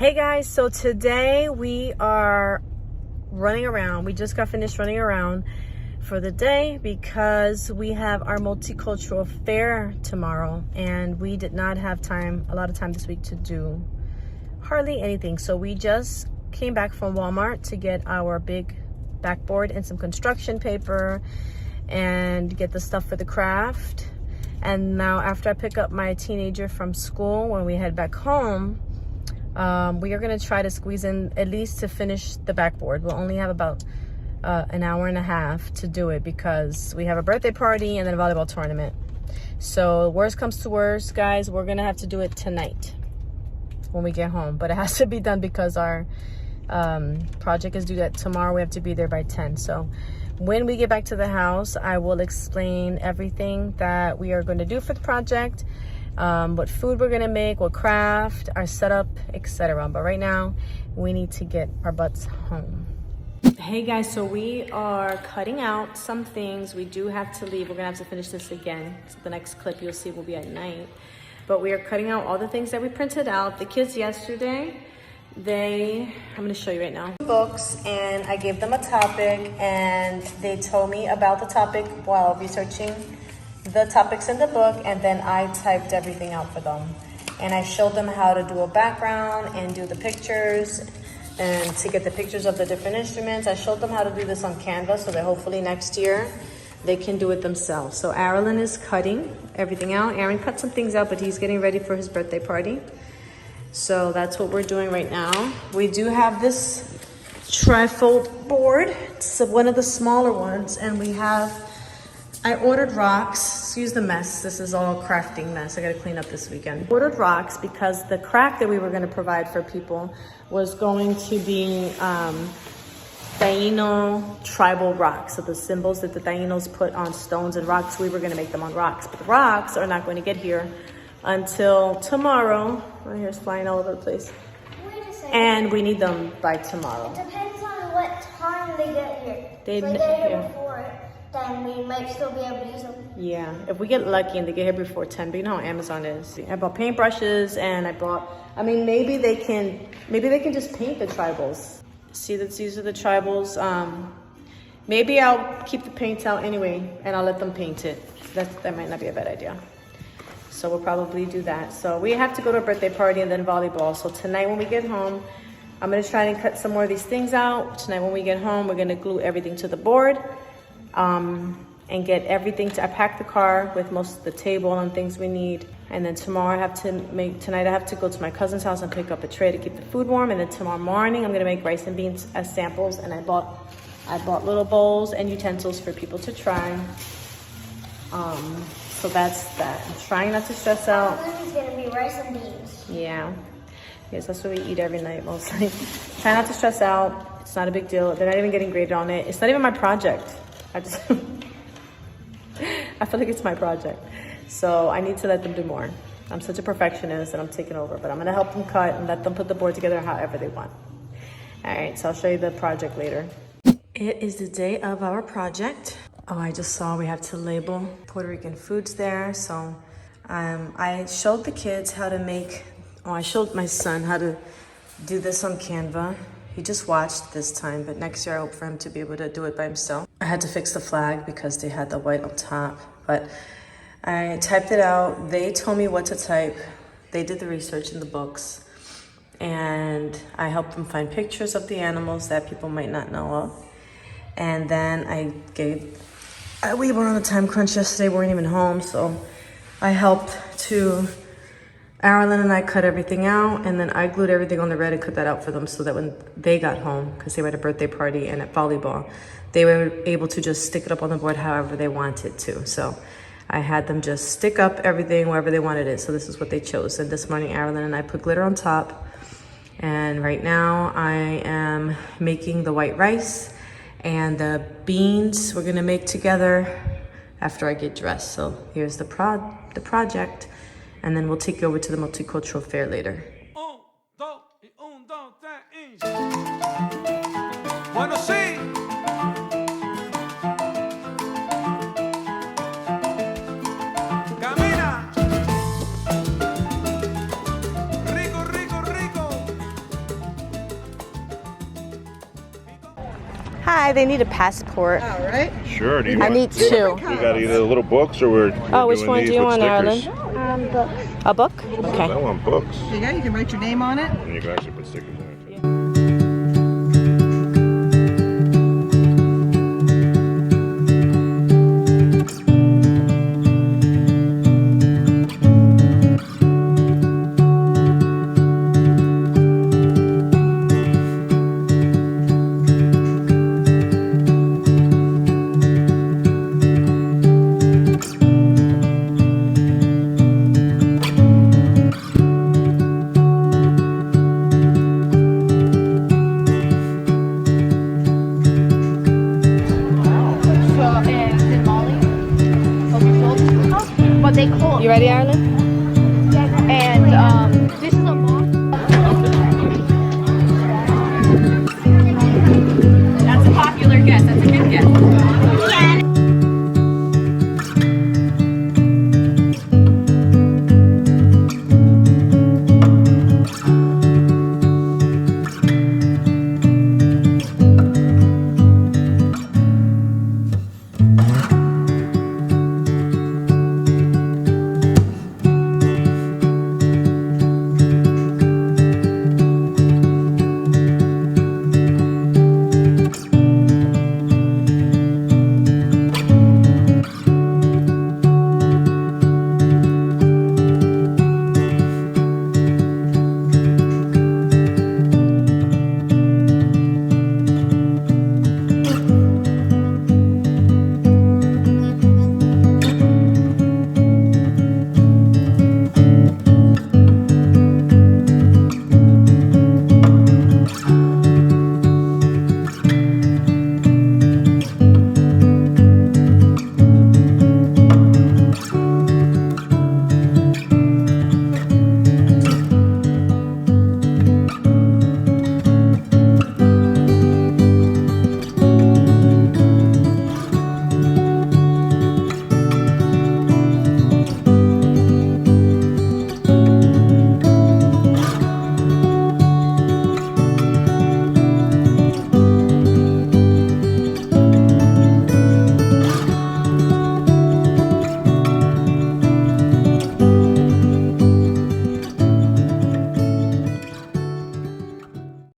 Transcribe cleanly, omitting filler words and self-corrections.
Hey guys, so today we are running around. We just got finished running around for the day because we have our multicultural fair tomorrow and we did not have a lot of time this week to do hardly anything. So we just came back from Walmart to get our big backboard and some construction paper and get the stuff for the craft. And now after I pick up my teenager from school, when we head back home, we are going to try to squeeze in at least to finish the backboard. We'll only have about an hour and a half to do it because we have a birthday party and then a volleyball tournament. So worst comes to worst, guys, we're going to have to do it tonight when we get home. But it has to be done because our project is due that tomorrow. We have to be there by 10. So when we get back to the house, I will explain everything that we are going to do for the project. What food we're gonna make, what craft, our setup, etc. But right now we need to get our butts home. Hey guys, so we are cutting out some things. We do have to leave. We're gonna have to finish this again. So the next clip you'll see will be at night. But we are cutting out all the things that we printed out. The kids yesterday, I'm gonna show you right now. Books, and I gave them a topic and they told me about the topic while researching the topics in the book, and then I typed everything out for them. And I showed them how to do a background and do the pictures and to get the pictures of the different instruments. I showed them how to do this on Canva so that hopefully next year they can do it themselves. So Arlen is cutting everything out. Aaron cut some things out, but he's getting ready for his birthday party. So that's what we're doing right now. We do have this trifold board. It's one of the smaller ones, and I ordered rocks. Excuse the mess. This is all crafting mess. I gotta clean up this weekend. Ordered rocks because the craft that we were gonna provide for people was going to be Taino tribal rocks. So the symbols that the Tainos put on stones and rocks, we were gonna make them on rocks. But the rocks are not going to get here until tomorrow. My hair's flying all over the place. Wait a second. And we need them by tomorrow. It depends on what time they get here. They if they get here before it, then we might still be able to use them. Yeah, if we get lucky and they get here before 10, but you know how Amazon is. I bought paintbrushes and maybe they can just paint the tribals. See that these are the tribals. Maybe I'll keep the paints out anyway and I'll let them paint it. That might not be a bad idea. So we'll probably do that. So we have to go to a birthday party and then volleyball. So tonight when we get home, I'm gonna try and cut some more of these things out. Tonight when we get home, we're gonna glue everything to the board. And get everything I pack the car with most of the table and things we need. And then tonight I have to go to my cousin's house and pick up a tray to keep the food warm. And then tomorrow morning I'm gonna make rice and beans as samples. And I bought little bowls and utensils for people to try. So that's that. I'm trying not to stress out. It's gonna be rice and beans. Yeah. Yes, that's what we eat every night mostly. Try not to stress out. It's not a big deal. They're not even getting graded on it. It's not even my project. I feel like it's my project. So I need to let them do more. I'm such a perfectionist and I'm taking over, but I'm gonna help them cut and let them put the board together however they want. All right, so I'll show you the project later. It is the day of our project. Oh, I just saw we have to label Puerto Rican foods there. So I showed the kids how to I showed my son how to do this on Canva. He just watched this time, but next year I hope for him to be able to do it by himself. I had to fix the flag because they had the white on top, but I typed it out. They told me what to type. They did the research in the books, and I helped them find pictures of the animals that people might not know of. And then we were on a time crunch yesterday. We weren't even home, so I helped Arlen and I cut everything out, and then I glued everything on the red and cut that out for them so that when they got home, because they were at a birthday party and at volleyball, they were able to just stick it up on the board however they wanted to. So I had them just stick up everything wherever they wanted it. So this is what they chose. And this morning, Arlen and I put glitter on top. And right now I am making the white rice and the beans we're gonna make together after I get dressed. So here's the project. And then we'll take you over to the multicultural fair later. Bueno, sí. Camina. Rico, rico, rico. Hi, they need a passport. All right. Sure. Do you I want, need two. we got either the little books or we're Oh, which doing one these do you with want, stickers. Arlen? Books. A book? I Okay. want books. There you go. You can write your name on it. And you can actually put stickers in